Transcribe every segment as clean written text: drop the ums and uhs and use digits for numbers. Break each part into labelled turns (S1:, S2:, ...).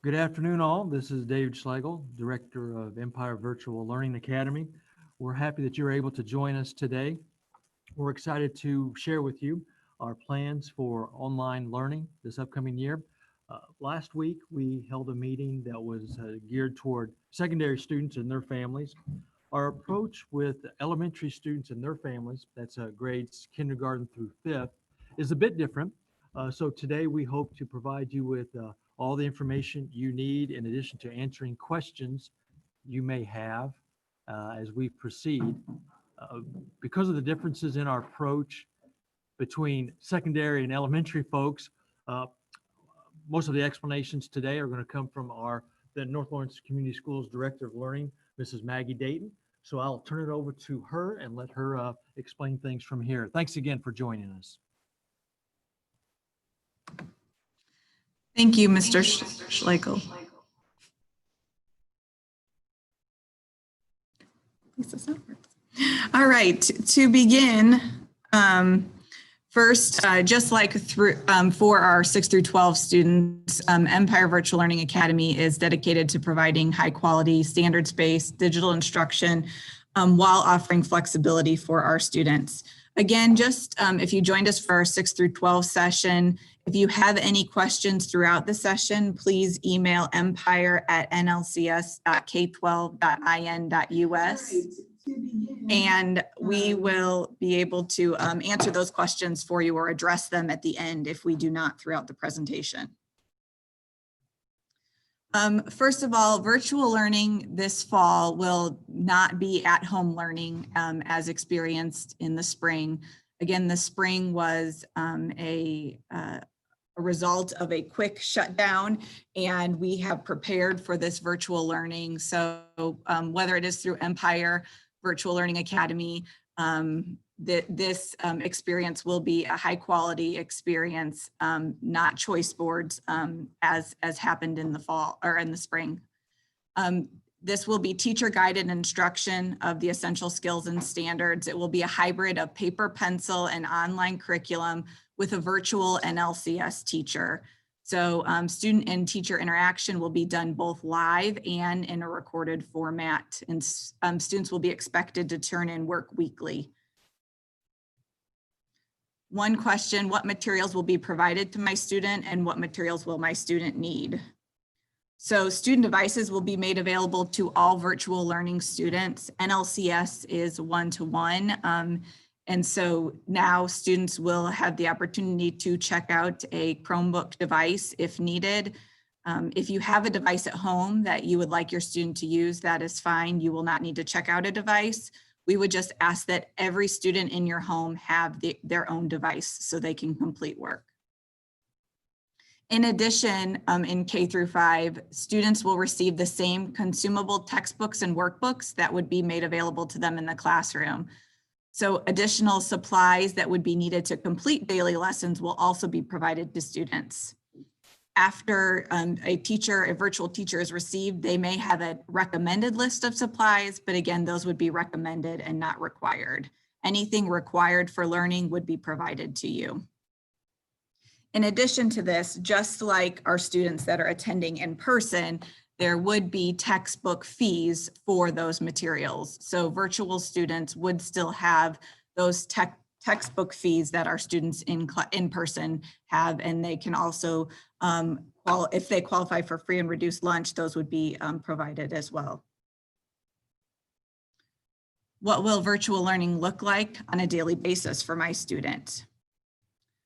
S1: Good afternoon, all. This is David Schlegel, Director of Empire Virtual Learning Academy. We're happy that you're able to join us today. We're excited to share with you our plans for online learning this upcoming year. Last week, we held a meeting that was geared toward secondary students and their families. Our approach with elementary students and their families, that's grades kindergarten through fifth, is a bit different. So today we hope to provide you with all the information you need in addition to answering questions you may have as we proceed. Because of the differences in our approach between secondary and elementary folks, most of the explanations today are going to come from the North Lawrence Community Schools Director of Learning, Mrs. Maggie Dayton. So I'll turn it over to her and let her explain things from here. Thanks again for joining us.
S2: Thank you, Mr. Schlegel. All right, to begin, first, just like for our 6 through 12 students, Empire Virtual Learning Academy is dedicated to providing high quality, standards-based digital instruction while offering flexibility for our students. Again, just if you joined us for our 6 through 12 session, if you have any questions throughout the session, please email empire@nlcs.k12.in.us. And we will be able to answer those questions for you or address them at the end if we do not throughout the presentation. First of all, virtual learning this fall will not be at-home learning as experienced in the spring. Again, the spring was a result of a quick shutdown, and we have prepared for this virtual learning. So whether it is through Empire Virtual Learning Academy, this experience will be a high quality experience, not choice boards as happened in the fall or in the spring. This will be teacher guided instruction of the essential skills and standards. It will be a hybrid of paper, pencil, and online curriculum with a virtual NLCS teacher. So student and teacher interaction will be done both live and in a recorded format, and students will be expected to turn in work weekly. One question: what materials will be provided to my student and what materials will my student need? So student devices will be made available to all virtual learning students. NLCS is one-to-one. And so now students will have the opportunity to check out a Chromebook device if needed. If you have a device at home that you would like your student to use, that is fine. You will not need to check out a device. We would just ask that every student in your home have their own device so they can complete work. In addition, in K through 5, students will receive the same consumable textbooks and workbooks that would be made available to them in the classroom. So additional supplies that would be needed to complete daily lessons will also be provided to students. After a virtual teacher is received, they may have a recommended list of supplies, but again, those would be recommended and not required. Anything required for learning would be provided to you. In addition to this, just like our students that are attending in person, there would be textbook fees for those materials. So virtual students would still have those textbook fees that our students in person have, and they can also, if they qualify for free and reduced lunch, those would be provided as well. What will virtual learning look like on a daily basis for my student?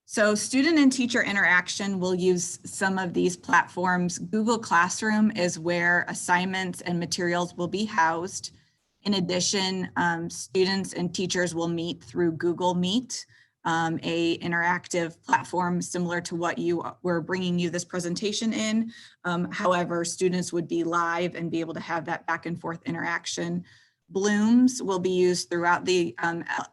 S2: So student and teacher interaction will use some of these platforms. Google Classroom is where assignments and materials will be housed. In addition, students and teachers will meet through Google Meet, a interactive platform similar to what we're bringing you this presentation in. However, students would be live and be able to have that back and forth interaction. Blooms will be used throughout the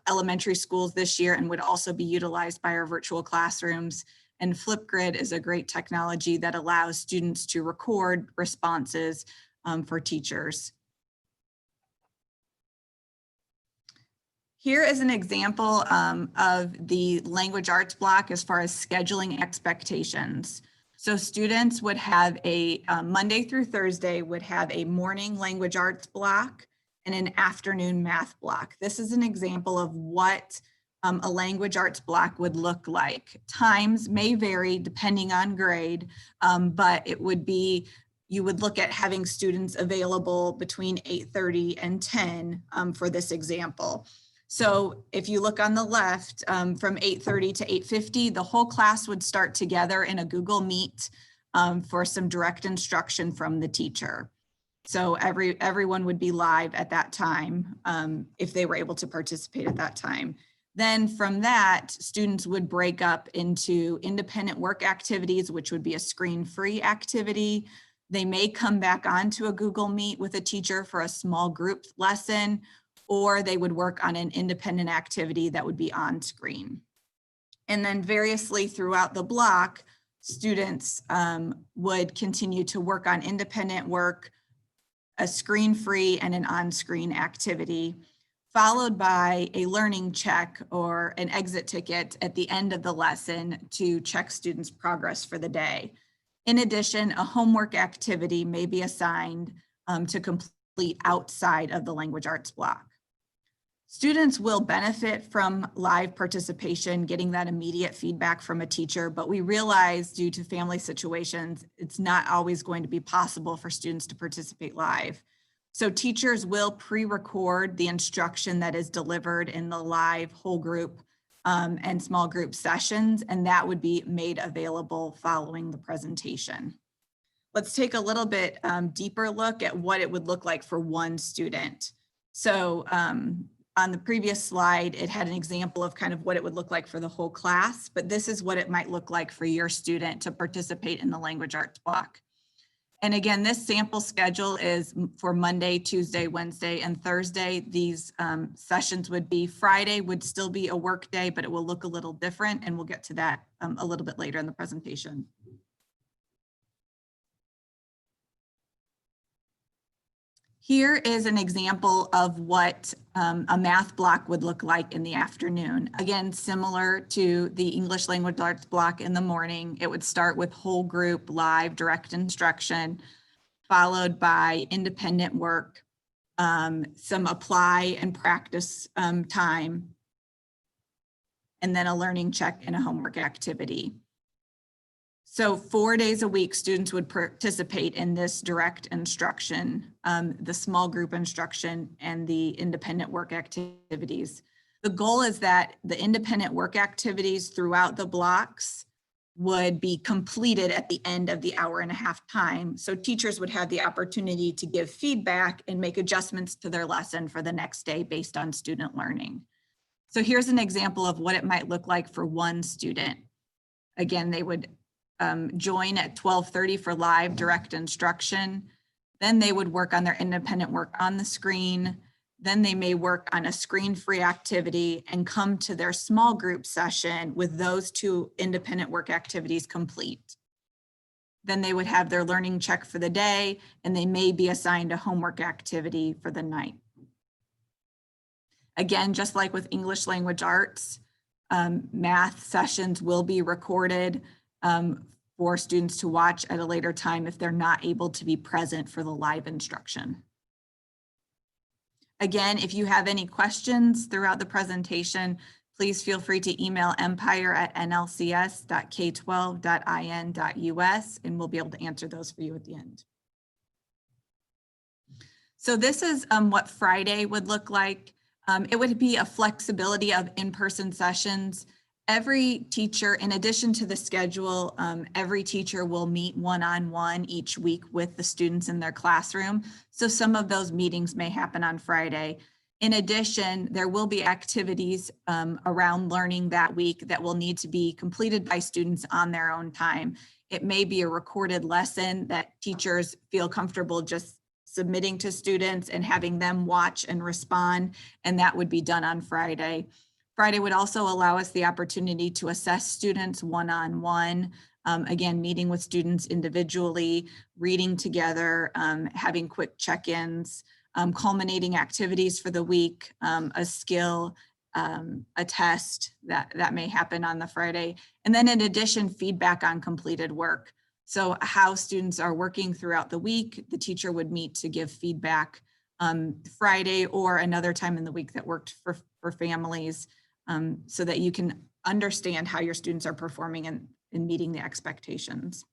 S2: elementary schools this year and would also be utilized by our virtual classrooms. And Flipgrid is a great technology that allows students to record responses for teachers. Here is an example of the language arts block as far as scheduling expectations. So students would have a Monday through Thursday would have a morning language arts block and an afternoon math block. This is an example of what a language arts block would look like. Times may vary depending on grade, but it would be, you would look at having students available between 8:30 and 10 for this example. So if you look on the left, from 8:30 to 8:50, the whole class would start together in a Google Meet for some direct instruction from the teacher. So everyone would be live at that time if they were able to participate at that time. Then from that, students would break up into independent work activities, which would be a screen-free activity. They may come back onto a Google Meet with a teacher for a small group lesson, or they would work on an independent activity that would be on screen. And then variously throughout the block, students would continue to work on independent work, a screen-free and an on-screen activity, followed by a learning check or an exit ticket at the end of the lesson to check students' progress for the day. In addition, a homework activity may be assigned to complete outside of the language arts block. Students will benefit from live participation, getting that immediate feedback from a teacher, but we realize due to family situations, it's not always going to be possible for students to participate live. So teachers will pre-record the instruction that is delivered in the live whole group and small group sessions, and that would be made available following the presentation. Let's take a little bit deeper look at what it would look like for one student. So on the previous slide, it had an example of kind of what it would look like for the whole class, but this is what it might look like for your student to participate in the language arts block. And again, this sample schedule is for Monday, Tuesday, Wednesday, and Thursday. These sessions would be Friday would still be a work day, but it will look a little different, and we'll get to that a little bit later in the presentation. Here is an example of what a math block would look like in the afternoon. Again, similar to the English language arts block in the morning, it would start with whole group live direct instruction, followed by independent work, some apply and practice time, and then a learning check and a homework activity. So 4 days a week, students would participate in this direct instruction, the small group instruction, and the independent work activities. The goal is that the independent work activities throughout the blocks would be completed at the end of the hour-and-a-half time. So teachers would have the opportunity to give feedback and make adjustments to their lesson for the next day based on student learning. So here's an example of what it might look like for one student. Again, they would join at 12:30 for live direct instruction. Then they would work on their independent work on the screen. Then they may work on a screen-free activity and come to their small group session with those two independent work activities complete. Then they would have their learning check for the day, and they may be assigned a homework activity for the night. Again, just like with English language arts, math sessions will be recorded for students to watch at a later time if they're not able to be present for the live instruction. Again, if you have any questions throughout the presentation, please feel free to email empire@nlcs.k12.in.us, and we'll be able to answer those for you at the end. So this is what Friday would look like. It would be a flexibility of in-person sessions. Every teacher, in addition to the schedule, every teacher will meet one-on-one each week with the students in their classroom. So some of those meetings may happen on Friday. In addition, there will be activities around learning that week that will need to be completed by students on their own time. It may be a recorded lesson that teachers feel comfortable just submitting to students and having them watch and respond, and that would be done on Friday. Friday would also allow us the opportunity to assess students one-on-one, again, meeting with students individually, reading together, having quick check-ins, culminating activities for the week, a skill, a test that may happen on the Friday. And then in addition, feedback on completed work. So how students are working throughout the week, the teacher would meet to give feedback Friday or another time in the week that worked for families, so that you can understand how your students are performing and meeting the expectations.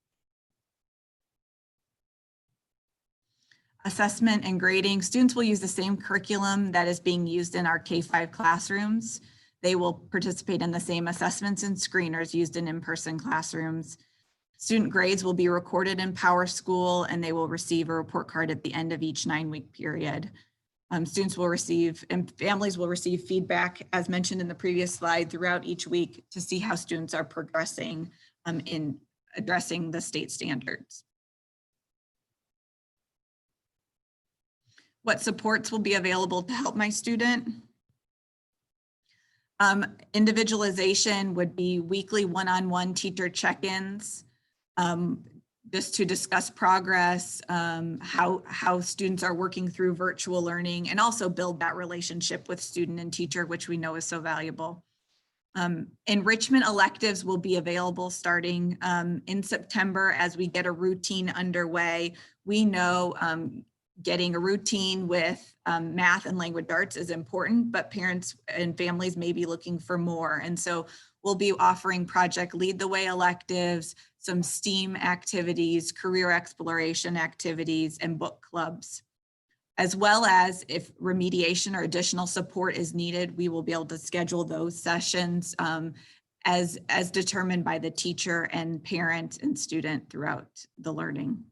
S2: Assessment and grading. Students will use the same curriculum that is being used in our K-5 classrooms. They will participate in the same assessments and screeners used in in-person classrooms. Student grades will be recorded in PowerSchool, and they will receive a report card at the end of each 9-week period. Students will receive, and families will receive feedback, as mentioned in the previous slide, throughout each week to see how students are progressing in addressing the state standards. What supports will be available to help my student? Individualization would be weekly one-on-one teacher check-ins, just to discuss progress, how students are working through virtual learning, and also build that relationship with student and teacher, which we know is so valuable. Enrichment electives will be available starting in September as we get a routine underway. We know getting a routine with math and language arts is important, but parents and families may be looking for more. And so we'll be offering Project Lead the Way electives, some STEAM activities, career exploration activities, and book clubs. As well as if remediation or additional support is needed, we will be able to schedule those sessions as determined by the teacher and parent and student throughout the learning.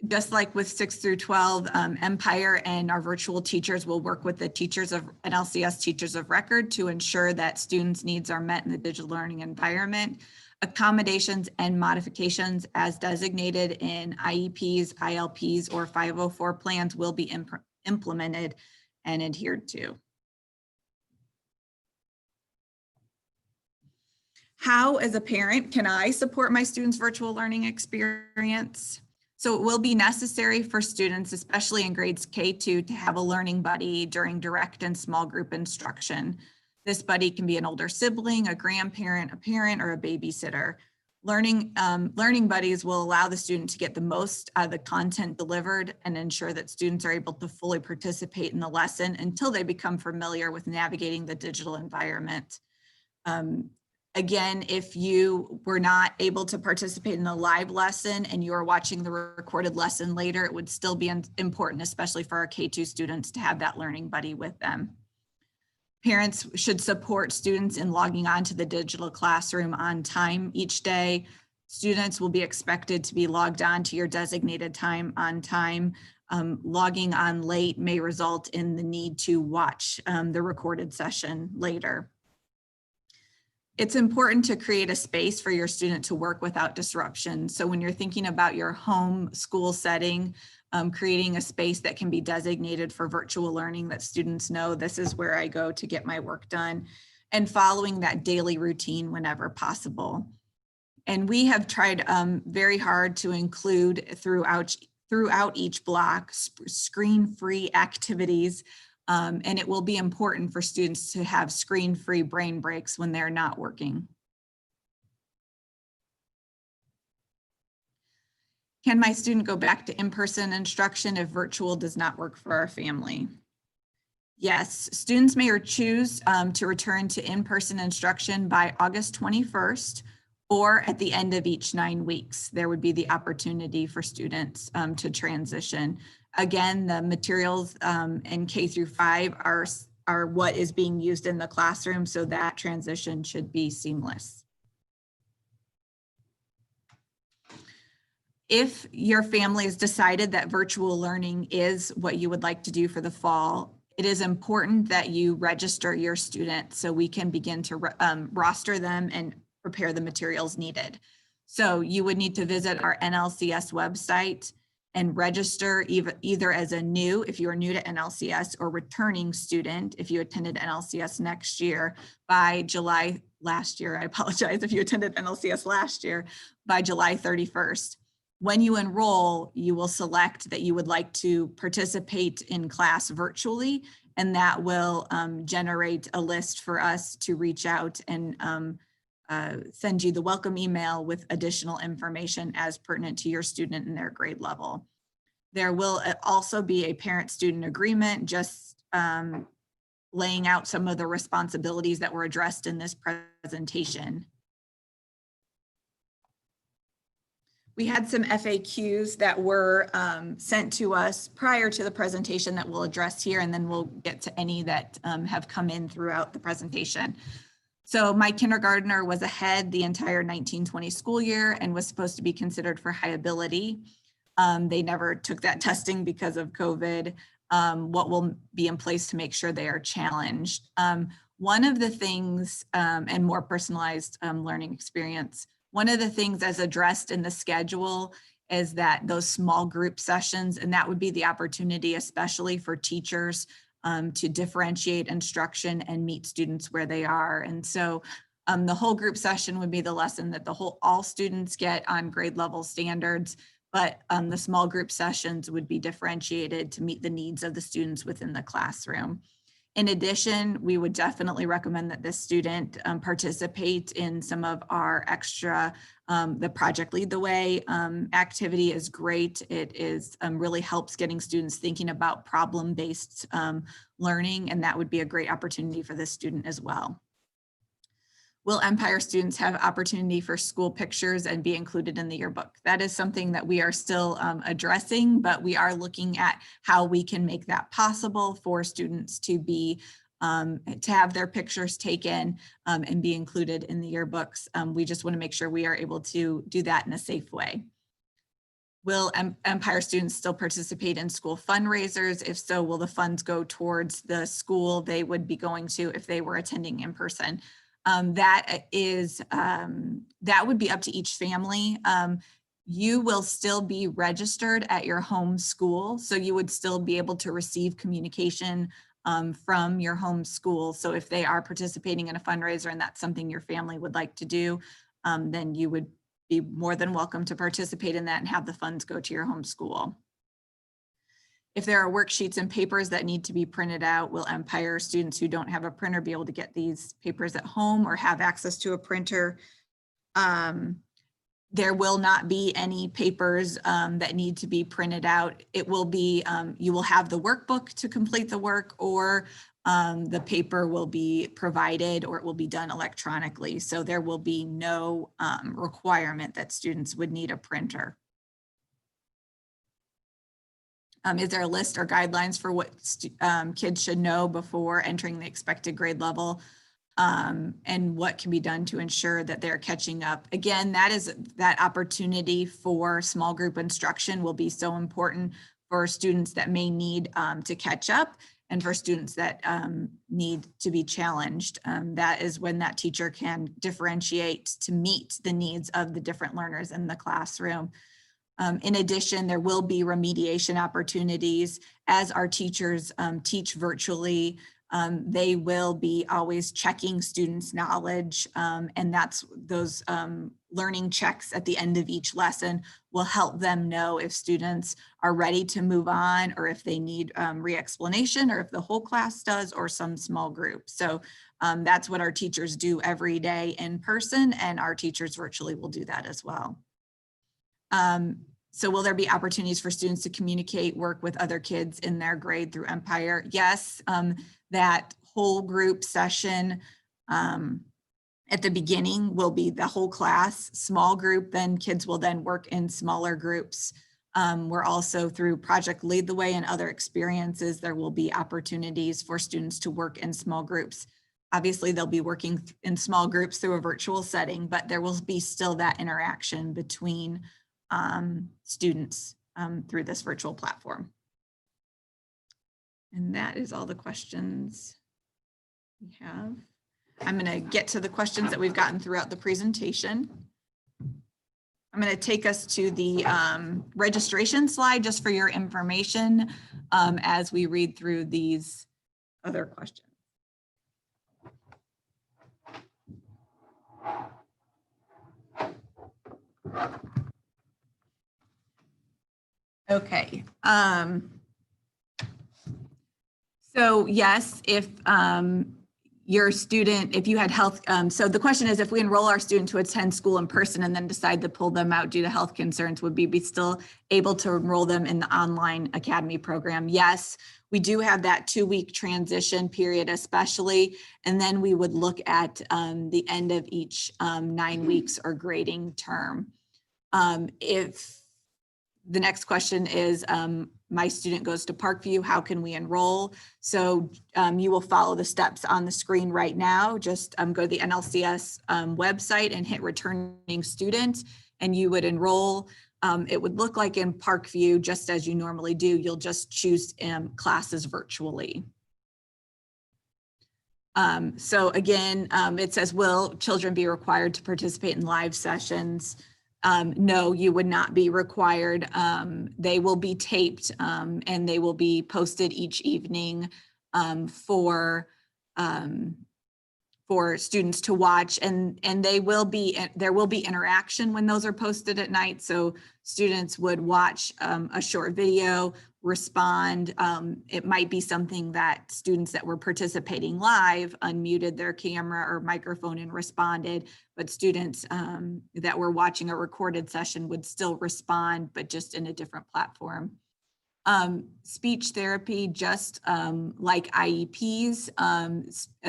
S2: Just like with 6 through 12, Empire and our virtual teachers will work with the teachers of NLCS teachers of record to ensure that students' needs are met in the digital learning environment. Accommodations and modifications as designated in IEPs, ILPs, or 504 plans will be implemented and adhered to. How, as a parent, can I support my students' virtual learning experience? So it will be necessary for students, especially in grades K2, to have a learning buddy during direct and small group instruction. This buddy can be an older sibling, a grandparent, a parent, or a babysitter. Learning buddies will allow the student to get the most out of the content delivered and ensure that students are able to fully participate in the lesson until they become familiar with navigating the digital environment. Again, if you were not able to participate in the live lesson and you are watching the recorded lesson later, it would still be important, especially for our K2 students, to have that learning buddy with them. Parents should support students in logging on to the digital classroom on time each day. Students will be expected to be logged on to your designated time on time. Logging on late may result in the need to watch the recorded session later. It's important to create a space for your student to work without disruption. So when you're thinking about your home school setting, creating a space that can be designated for virtual learning, that students know this is where I go to get my work done, and following that daily routine whenever possible. And we have tried very hard to include throughout each block screen-free activities. And it will be important for students to have screen-free brain breaks when they're not working. Can my student go back to in-person instruction if virtual does not work for our family? Yes, students may choose to return to in-person instruction by August 21st or at the end of each 9 weeks. There would be the opportunity for students to transition. Again, the materials in K through 5 are what is being used in the classroom, so that transition should be seamless. If your family has decided that virtual learning is what you would like to do for the fall, it is important that you register your student so we can begin to roster them and prepare the materials needed. So you would need to visit our NLCS website and register either as a new, if you are new to NLCS, or returning student if you attended NLCS next year by July last year. I apologize if you attended NLCS last year, by July 31st. When you enroll, you will select that you would like to participate in class virtually, and that will generate a list for us to reach out and send you the welcome email with additional information as pertinent to your student and their grade level. There will also be a parent-student agreement, just laying out some of the responsibilities that were addressed in this presentation. We had some FAQs that were sent to us prior to the presentation that we'll address here, and then we'll get to any that have come in throughout the presentation. So my kindergartner was ahead the entire 1920 school year and was supposed to be considered for high ability. They never took that testing because of COVID. What will be in place to make sure they are challenged? One of the things, and more personalized learning experience, one of the things as addressed in the schedule is that those small group sessions, and that would be the opportunity, especially for teachers, to differentiate instruction and meet students where they are. And so the whole group session would be the lesson that all students get on grade level standards, but the small group sessions would be differentiated to meet the needs of the students within the classroom. In addition, we would definitely recommend that this student participate in some of our extra, the Project Lead the Way activity is great. It is really helps getting students thinking about problem-based learning, and that would be a great opportunity for this student as well. Will Empire students have opportunity for school pictures and be included in the yearbook? That is something that we are still addressing, but we are looking at how we can make that possible for students to be to have their pictures taken and be included in the yearbooks. We just want to make sure we are able to do that in a safe way. Will Empire students still participate in school fundraisers? If so, will the funds go towards the school they would be going to if they were attending in person? That would be up to each family. You will still be registered at your home school, so you would still be able to receive communication from your home school. So if they are participating in a fundraiser and that's something your family would like to do, then you would be more than welcome to participate in that and have the funds go to your home school. If there are worksheets and papers that need to be printed out, will Empire students who don't have a printer be able to get these papers at home or have access to a printer? There will not be any papers that need to be printed out. It will be, you will have the workbook to complete the work, or the paper will be provided, or it will be done electronically. So there will be no requirement that students would need a printer. Is there a list or guidelines for what kids should know before entering the expected grade level, and what can be done to ensure that they're catching up? Again, that opportunity for small group instruction will be so important for students that may need to catch up, and for students that need to be challenged. That is when that teacher can differentiate to meet the needs of the different learners in the classroom. In addition, there will be remediation opportunities as our teachers teach virtually. They will be always checking students' knowledge, and that's those learning checks at the end of each lesson will help them know if students are ready to move on, or if they need re-explanation, or if the whole class does, or some small group. So that's what our teachers do every day in person, and our teachers virtually will do that as well. So will there be opportunities for students to communicate, work with other kids in their grade through Empire? Yes, that whole group session at the beginning will be the whole class. Small group, then kids will then work in smaller groups. We're also, through Project Lead the Way and other experiences, there will be opportunities for students to work in small groups. Obviously, they'll be working in small groups through a virtual setting, but there will be still that interaction between students through this virtual platform. And that is all the questions we have. I'm going to get to the questions that we've gotten throughout the presentation. I'm going to take us to the registration slide just for your information as we read through these other questions. Okay. So yes, if your student, if you had health, so the question is, if we enroll our student to attend school in person and then decide to pull them out due to health concerns, would we be still able to enroll them in the online academy program? Yes, we do have that 2-week transition period especially, and then we would look at the end of each 9 weeks or grading term. If the next question is, my student goes to Parkview, how can we enroll? So you will follow the steps on the screen right now. Just go to the NLCS website and hit returning student, and you would enroll. It would look like in Parkview, just as you normally do. You'll just choose classes virtually. So again, it says, will children be required to participate in live sessions? No, you would not be required. They will be taped and they will be posted each evening for students to watch, and there will be interaction when those are posted at night. So students would watch a short video, respond. It might be something that students that were participating live unmuted their camera or microphone and responded, but students that were watching a recorded session would still respond, but just in a different platform. Speech therapy, just like IEPs,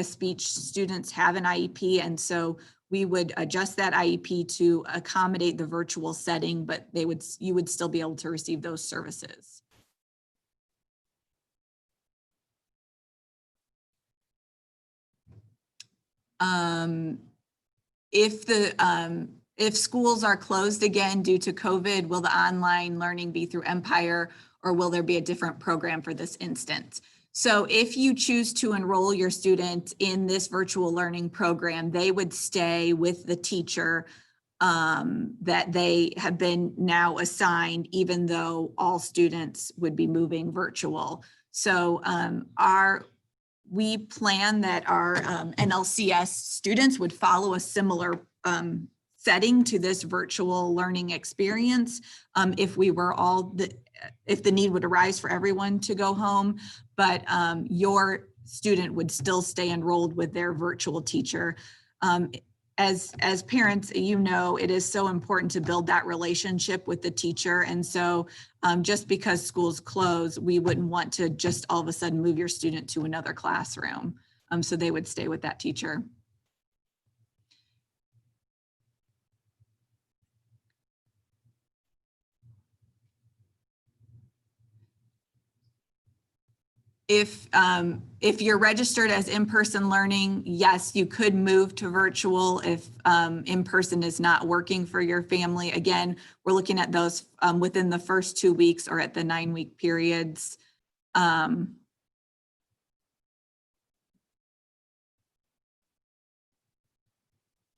S2: speech students have an IEP, and so we would adjust that IEP to accommodate the virtual setting, but you would still be able to receive those services. If schools are closed again due to COVID, will the online learning be through Empire, or will there be a different program for this instance? So if you choose to enroll your student in this virtual learning program, they would stay with the teacher that they have been now assigned, even though all students would be moving virtual. So we plan that our NLCS students would follow a similar setting to this virtual learning experience if the need would arise for everyone to go home, but your student would still stay enrolled with their virtual teacher. As parents, you know, it is so important to build that relationship with the teacher. And so just because schools close, we wouldn't want to just all of a sudden move your student to another classroom. So they would stay with that teacher. If you're registered as in-person learning, yes, you could move to virtual if in-person is not working for your family. Again, we're looking at those within the first 2 weeks or at the 9-week periods.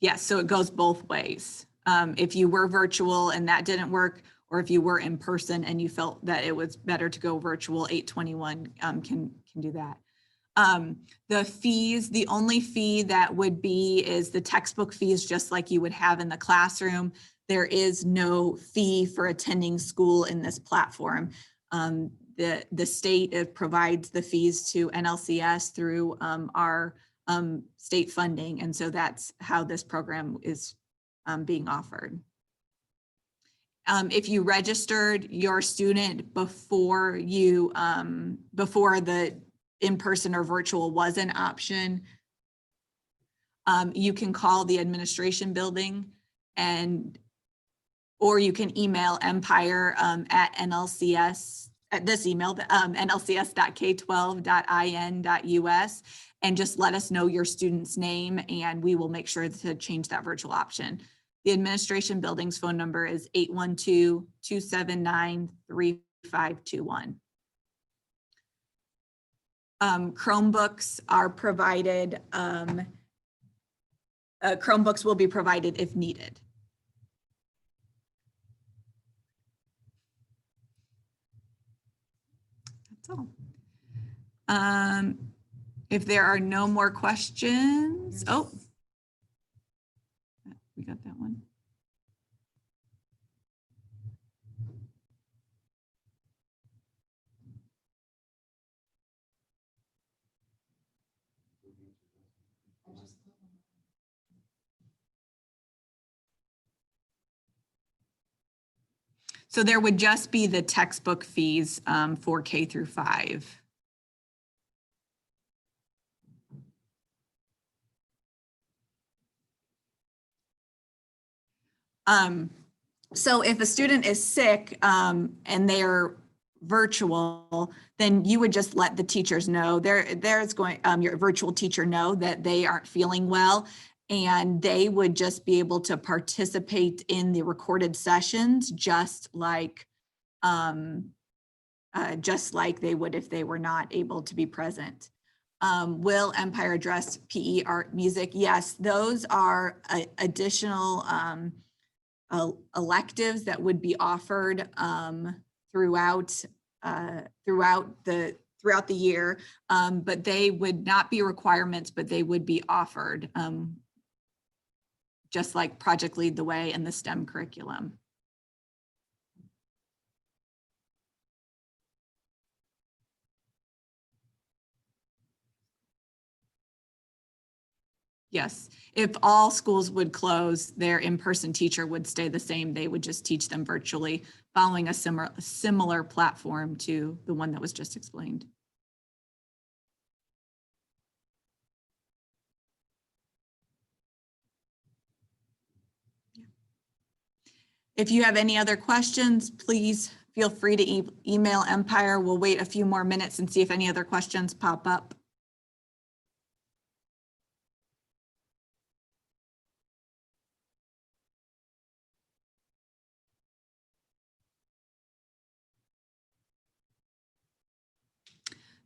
S2: Yes, so it goes both ways. If you were virtual and that didn't work, or if you were in person and you felt that it was better to go virtual, 821 can do that. The fees, the only fee that would be is the textbook fees, just like you would have in the classroom. There is no fee for attending school in this platform. The state provides the fees to NLCS through our state funding, and so that's how this program is being offered. If you registered your student before the in-person or virtual was an option, you can call the administration building or you can email Empire at NLCS at this email, nlcs.k12.in.us, and just let us know your student's name and we will make sure to change that virtual option. The administration building's phone number is 812-279-3521. Chromebooks are provided, Chromebooks will be provided if needed. That's all. If there are no more questions, oh, we got that one. So there would just be the textbook fees for K through 5. So if a student is sick and they're virtual, then you would just let the teachers know. Your virtual teacher know that they aren't feeling well, and they would just be able to participate in the recorded sessions just like they would if they were not able to be present. Will Empire address PE, art, music? Yes, those are additional electives that would be offered throughout the year, but they would not be requirements, but they would be offered, just like Project Lead the Way and the STEM curriculum. Yes, if all schools would close, their in-person teacher would stay the same. They would just teach them virtually, following a similar platform to the one that was just explained. If you have any other questions, please feel free to email Empire. We'll wait a few more minutes and see if any other questions pop up.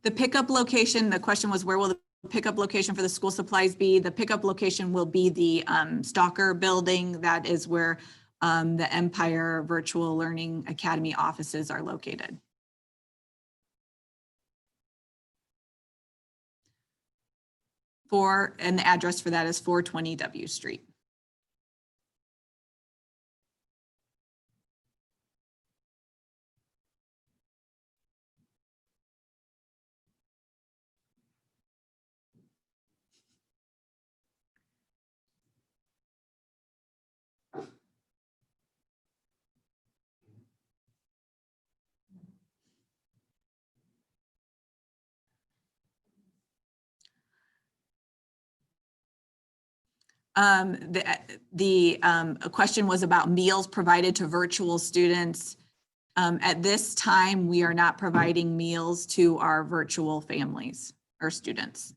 S2: The pickup location, the question was, where will the pickup location for the school supplies be? The pickup location will be the Stalker building. That is where the Empire Virtual Learning Academy offices are located. And the address for that is 420 W Street. The question was about meals provided to virtual students. At this time, we are not providing meals to our virtual families or students.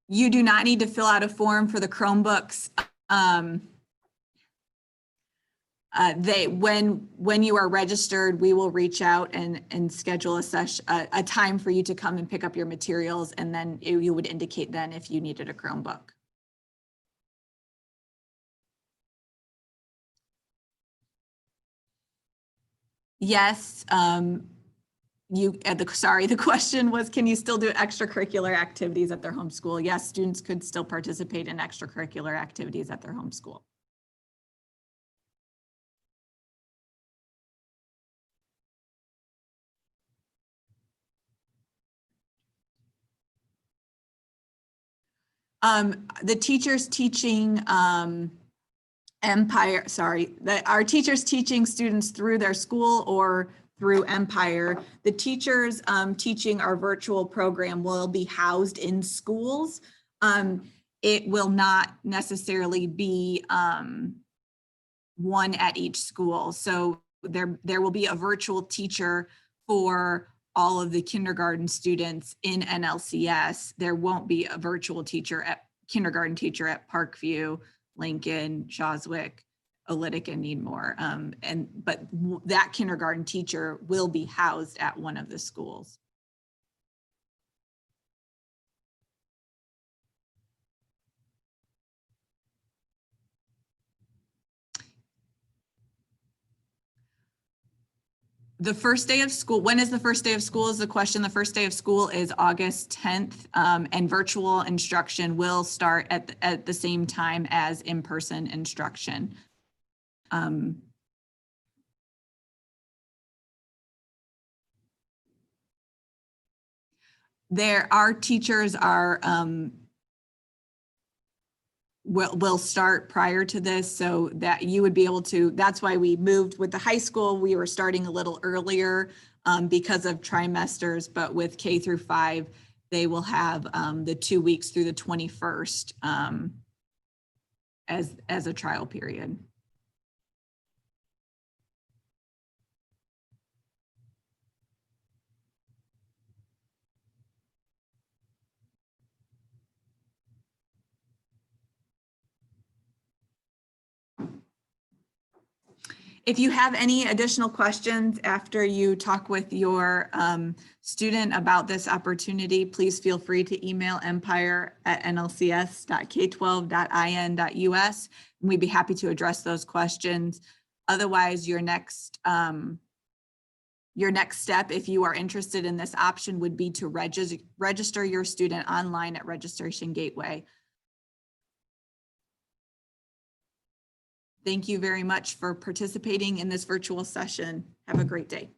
S2: You do not need to fill out a form for the Chromebooks. When you are registered, we will reach out and schedule a time for you to come and pick up your materials, and then you would indicate then if you needed a Chromebook. Yes. The question was, can you still do extracurricular activities at their home school? Yes, students could still participate in extracurricular activities at their home school. The teachers teaching Empire, our teachers teaching students through their school or through Empire. The teachers teaching our virtual program will be housed in schools. It will not necessarily be one at each school. So there will be a virtual teacher for all of the kindergarten students in NLCS. There won't be a virtual kindergarten teacher at Parkview, Lincoln, Shawswick, Olytic, and Needmore. But that kindergarten teacher will be housed at one of the schools. The first day of school, when is the first day of school is the question. The first day of school is August 10th, and virtual instruction will start at the same time as in-person instruction. Our teachers are, will start prior to this so that you would be able to, that's why we moved with the high school. We were starting a little earlier because of trimesters, but with K through 5, they will have the 2 weeks through the 21st as a trial period. If you have any additional questions after you talk with your student about this opportunity, please feel free to email empire@nlcs.k12.in.us. And we'd be happy to address those questions. Otherwise, your next step, if you are interested in this option, would be to register your student online at Registration Gateway. Thank you very much for participating in this virtual session. Have a great day.